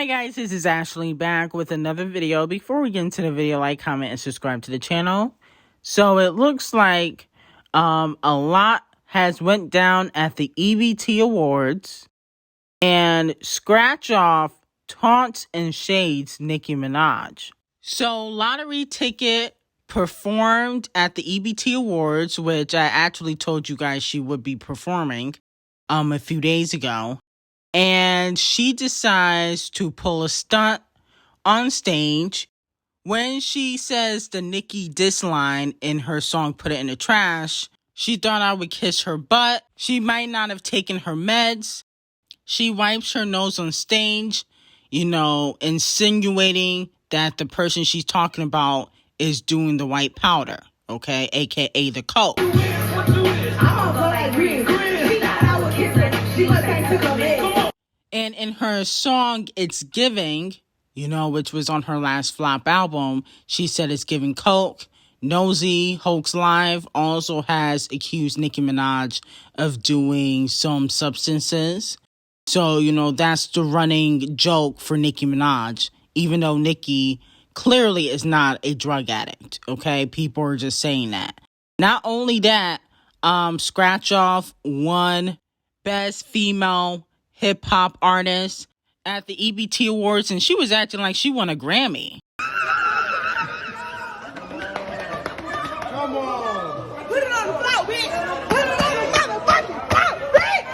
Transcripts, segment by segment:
Hi guys, this is Ashley back with another video. Before we get into the video, like, comment, and subscribe to the channel. So it looks like a lot has went down at the EBT Awards, and Scratch Off taunts and shades Nicki Minaj. So Lottery Ticket performed at the EBT Awards, which I actually told you guys she would be performing a few days ago. And she decides to pull a stunt on stage when she says the Nicki diss line in her song Put It in the Trash. She thought I would kiss her butt. She might not have taken her meds. She wipes her nose on stage, insinuating that the person she's talking about is doing the white powder, okay, aka the coke. And in her song, It's Giving, which was on her last flop album, she said it's giving coke. Nosy Hoax Live also has accused Nicki Minaj of doing some substances. So, that's the running joke for Nicki Minaj, even though Nicki clearly is not a drug addict, okay? People are just saying that. Not only that, Scratch Off won Best Female Hip Hop Artist at the EBT Awards, and she was acting like she won a Grammy. Come on. Put it on the floor, bitch. Put it on the motherfucking floor, bitch.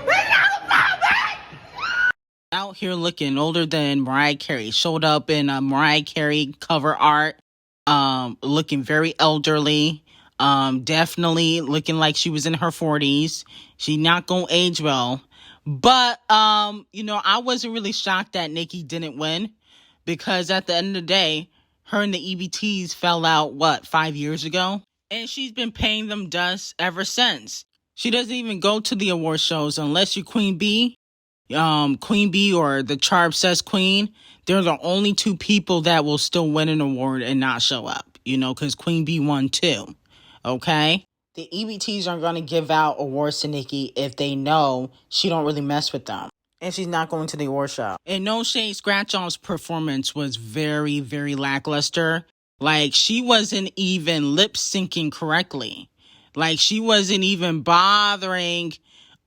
Put it on the floor, bitch. Out here looking older than Mariah Carey. Showed up in a Mariah Carey cover art, looking very elderly. Definitely looking like she was in her 40s. She not gonna age well. But, I wasn't really shocked that Nicki didn't win, because at the end of the day, her and the EBTs fell out, 5 years ago? And she's been paying them dust ever since. She doesn't even go to the award shows unless you're Queen B or the Charb Says Queen. They're the only two people that will still win an award and not show up, because Queen B won too, okay? The EBTs aren't going to give out awards to Nicki if they know she don't really mess with them. And she's not going to the award show. And no shade, Scratch Off's performance was very, very lackluster. Like, she wasn't even lip syncing correctly. Like, she wasn't even bothering,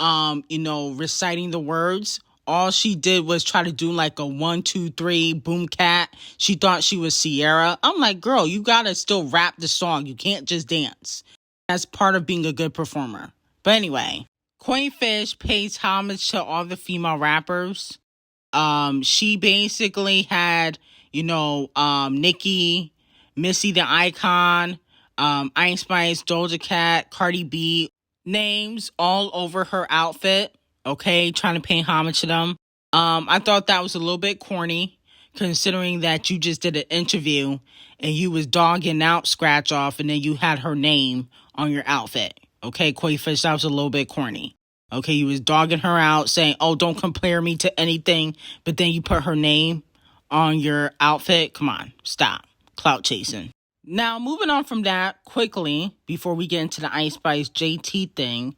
reciting the words. All she did was try to do like a 1, 2, 3 boom cat. She thought she was Sierra. I'm like, girl, you gotta still rap the song. You can't just dance. That's part of being a good performer. But anyway, Quainfish pays homage to all the female rappers. She basically had, Nicki, Missy the Icon, Icespxce, Doja Cat, Cardi B, names all over her outfit, okay, trying to pay homage to them. I thought that was a little bit corny, considering that you just did an interview and you was dogging out Scratch Off and then you had her name on your outfit. Okay, Quainfish, that was a little bit corny. Okay, you was dogging her out, saying, oh, don't compare me to anything, but then you put her name on your outfit. Come on, stop. Clout chasing. Now, moving on from that quickly, before we get into the Icespxce JT thing,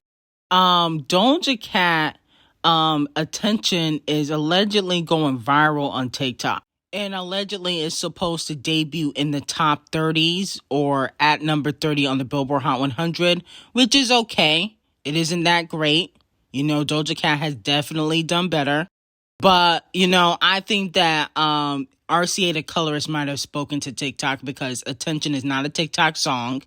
Doja Cat attention is allegedly going viral on TikTok. And allegedly is supposed to debut in the top 30s or at number 30 on the Billboard Hot 100, which is okay. It isn't that great. Doja Cat has definitely done better. But, I think that RCA the colorist might have spoken to TikTok, because Attention is not a TikTok song.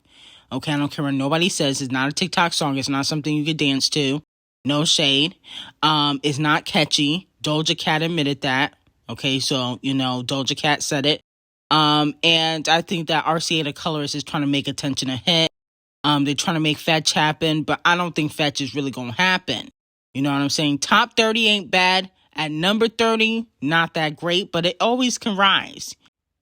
Okay, I don't care what nobody says. It's not a TikTok song. It's not something you could dance to. No shade. It's not catchy. Doja Cat admitted that. Okay, so, Doja Cat said it. And I think that RCA the colorist is trying to make Attention a hit. They're trying to make fetch happen, but I don't think fetch is really going to happen. You know what I'm saying? Top 30 ain't bad. At number 30, not that great, but it always can rise,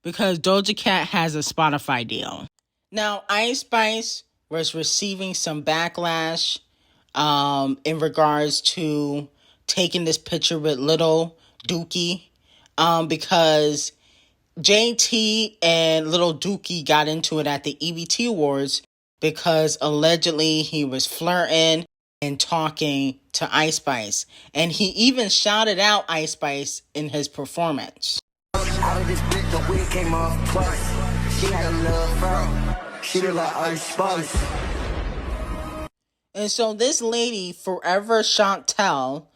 because Doja Cat has a Spotify deal. Now, Icespxce was receiving some backlash in regards to taking this picture with Little Dookie, because JT and Little Dookie got into it at the EBT Awards because allegedly he was flirting and talking to Ice Spice. And he even shouted out Ice Spice in his performance. Out of this bitch, the wig came off twice. She had a little fro. She look like Ice Spice. And so this lady, Forever Chantel,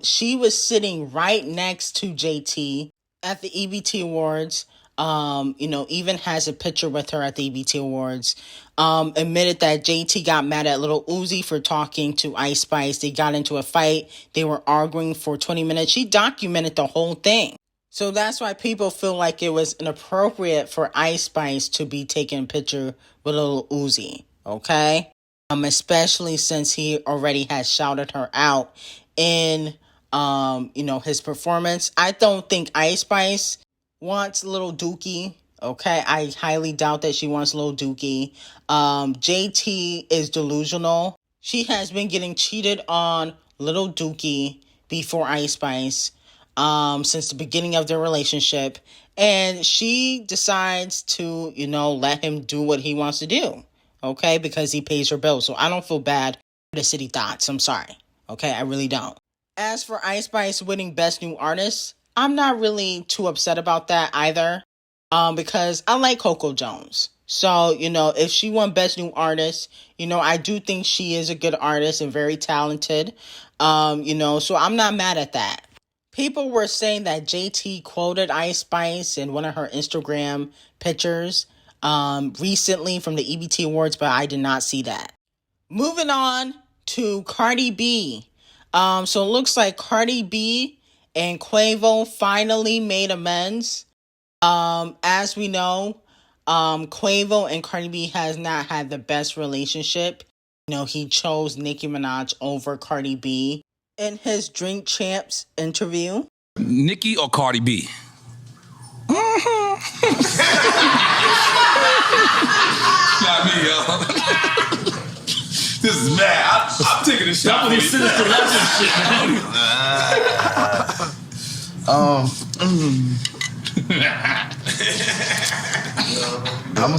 she was sitting right next to JT at the EBT Awards. Even has a picture with her at the EBT Awards. Admitted that JT got mad at Lil Uzi for talking to Ice Spice. They got into a fight. They were arguing for 20 minutes. She documented the whole thing. So that's why people feel like it was inappropriate for Ice Spice to be taking a picture with Lil Uzi. Okay? Especially since he already had shouted her out in, his performance. I don't think Ice Spice wants Lil Dookie. Okay, I highly doubt that she wants Lil Dookie. JT is delusional. She has been getting cheated on Lil Dookie before Ice Spice since the beginning of their relationship. And she decides to, let him do what he wants to do. Okay, because he pays her bills. So I don't feel bad for the city thoughts. I'm sorry. Okay, I really don't. As for Ice Spice winning Best New Artist, I'm not really too upset about that either. Because I like Coco Jones. So, if she won Best New Artist, I do think she is a good artist and very talented. So I'm not mad at that. People were saying that JT quoted Ice Spice in one of her Instagram pictures recently from the EBT Awards, but I did not see that. Moving on to Cardi B. So it looks like Cardi B and Quavo finally made amends. As we know, Quavo and Cardi B has not had the best relationship. He chose Nicki Minaj over Cardi B. In his Drink Champs interview, Nicki or Cardi B? Not me, yo. This is mad. I'm taking a shot. That was sinister shit, man. I'm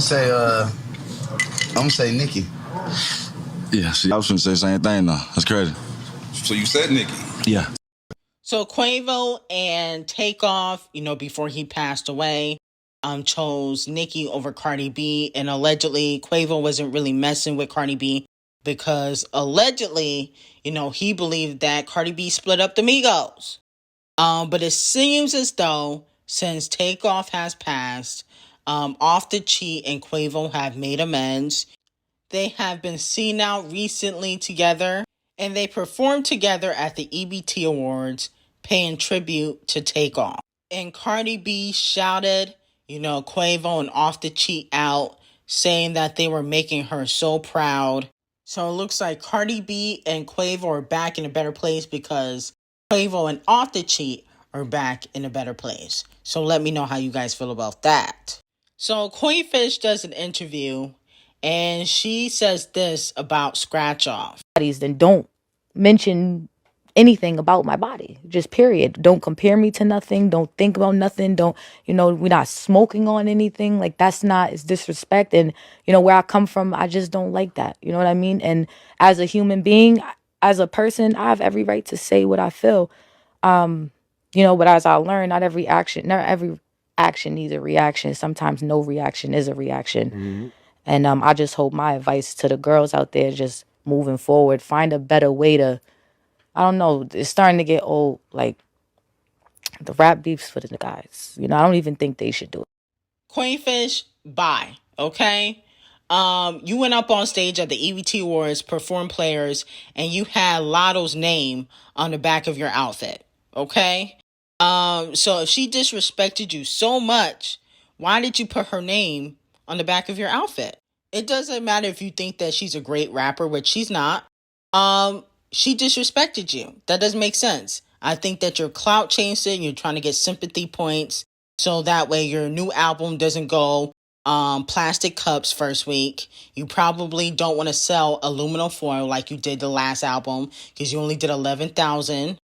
gonna say Nicki. Yeah, see, I was gonna say the same thing though. That's crazy. So you said Nicki? Yeah. So Quavo and Takeoff, before he passed away, chose Nicki over Cardi B. And allegedly, Quavo wasn't really messing with Cardi B because allegedly, he believed that Cardi B split up the Migos. But it seems as though since Takeoff has passed, Off the Cheat and Quavo have made amends. They have been seen out recently together, and they performed together at the EBT Awards, paying tribute to Takeoff. And Cardi B shouted, Quavo and Off the Cheat out, saying that they were making her so proud. So it looks like Cardi B and Quavo are back in a better place because Quavo and Off the Cheat are back in a better place. So let me know how you guys feel about that. So Queen Fish does an interview, and she says this about Scratch Off. Then don't mention anything about my body, just period. Don't compare me to nothing. Don't think about nothing. Don't, we're not smoking on anything. Like, it's disrespect. And, where I come from, I just don't like that. You know what I mean? And as a human being, as a person, I have every right to say what I feel. But as I learned, not every action needs a reaction. Sometimes no reaction is a reaction. Mm-hmm. And I just hope my advice to the girls out there, just moving forward, find a better way to, I don't know, it's starting to get old, like the rap beefs for the guys. I don't even think they should do it. Queenfish, bye, okay? You went up on stage at the EBT Awards, performed players, and you had Latto's name on the back of your outfit, okay? So if she disrespected you so much, why did you put her name on the back of your outfit? It doesn't matter if you think that she's a great rapper, which she's not. She disrespected you. That doesn't make sense. I think that you're clout chasing. You're trying to get sympathy points so that way your new album doesn't go plastic cups first week. You probably don't want to sell aluminum foil like you did the last album because you only did 11,000.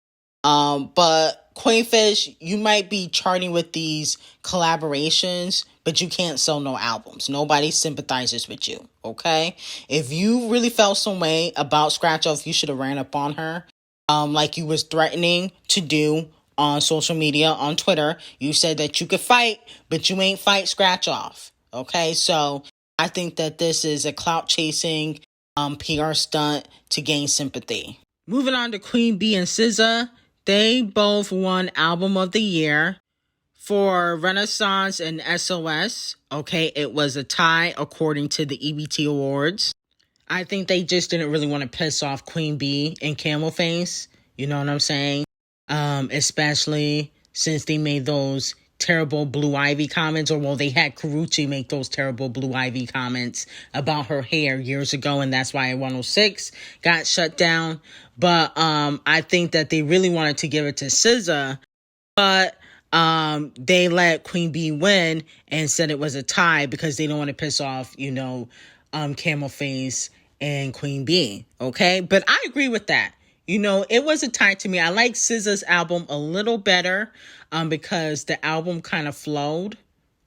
But Queenfish, you might be charting with these collaborations, but you can't sell no albums. Nobody sympathizes with you, okay? If you really felt some way about Scratch Off, you should have ran up on her, like you was threatening to do on social media, on Twitter. You said that you could fight, but you ain't fight Scratch Off, okay? So I think that this is a clout chasing PR stunt to gain sympathy. Moving on to Queen B and SZA, they both won Album of the Year. For Renaissance and SOS, okay, it was a tie according to the EBT Awards. I think they just didn't really want to piss off Queen B and Camel Face. You know what I'm saying? Especially since they made those terrible Blue Ivy comments, or well, they had Karrueche make those terrible Blue Ivy comments about her hair years ago, and that's why 106 got shut down. But I think that they really wanted to give it to SZA, but they let Queen B win and said it was a tie because they don't want to piss off, Camel Face and Queen B. Okay, but I agree with that. It was a tie to me. I like SZA's album a little better because the album kind of flowed.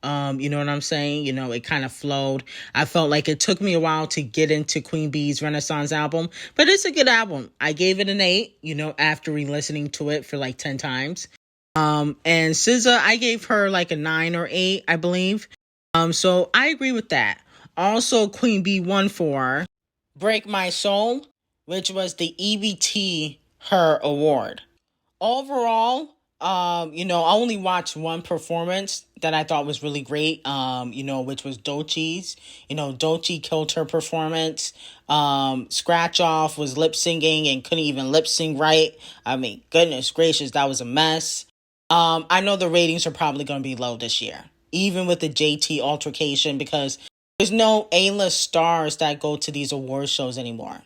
You know what I'm saying? It kind of flowed. I felt like it took me a while to get into Queen B's Renaissance album, but it's a good album. I gave it an 8, after re-listening to it for like 10 times. And SZA, I gave her like a 9 or 8, I believe. So I agree with that. Also, Queen B won for Break My Soul, which was the EBT Her Award. Overall, I only watched one performance that I thought was really great, which was Doechie's. Doechii killed her performance. Scratch Off was lip singing and couldn't even lip sync right. I mean, goodness gracious, that was a mess. I know the ratings are probably going to be low this year, even with the JT altercation, because there's no A-list stars that go to these award shows anymore.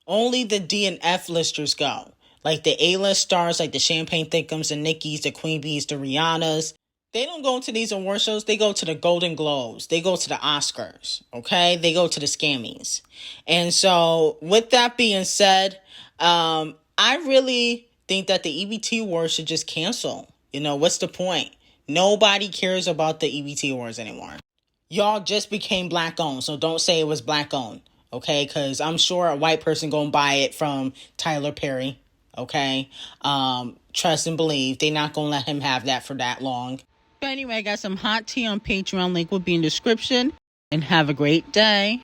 Only the D and F listers go. Like the A-list stars, like the Champagne Thickums, the Nickis, the Queen Bees, the Rihannas. They don't go to these award shows. They go to the Golden Globes. They go to the Oscars, okay? They go to the Scammies. And so with that being said, I really think that the EBT Awards should just cancel. What's the point? Nobody cares about the EBT Awards anymore. Y'all just became black owned, so don't say it was black owned, okay? Because I'm sure a white person gonna buy it from Tyler Perry, okay? Trust and believe. They're not gonna let him have that for that long. But anyway, I got some hot tea on Patreon. Link will be in the description. And have a great day.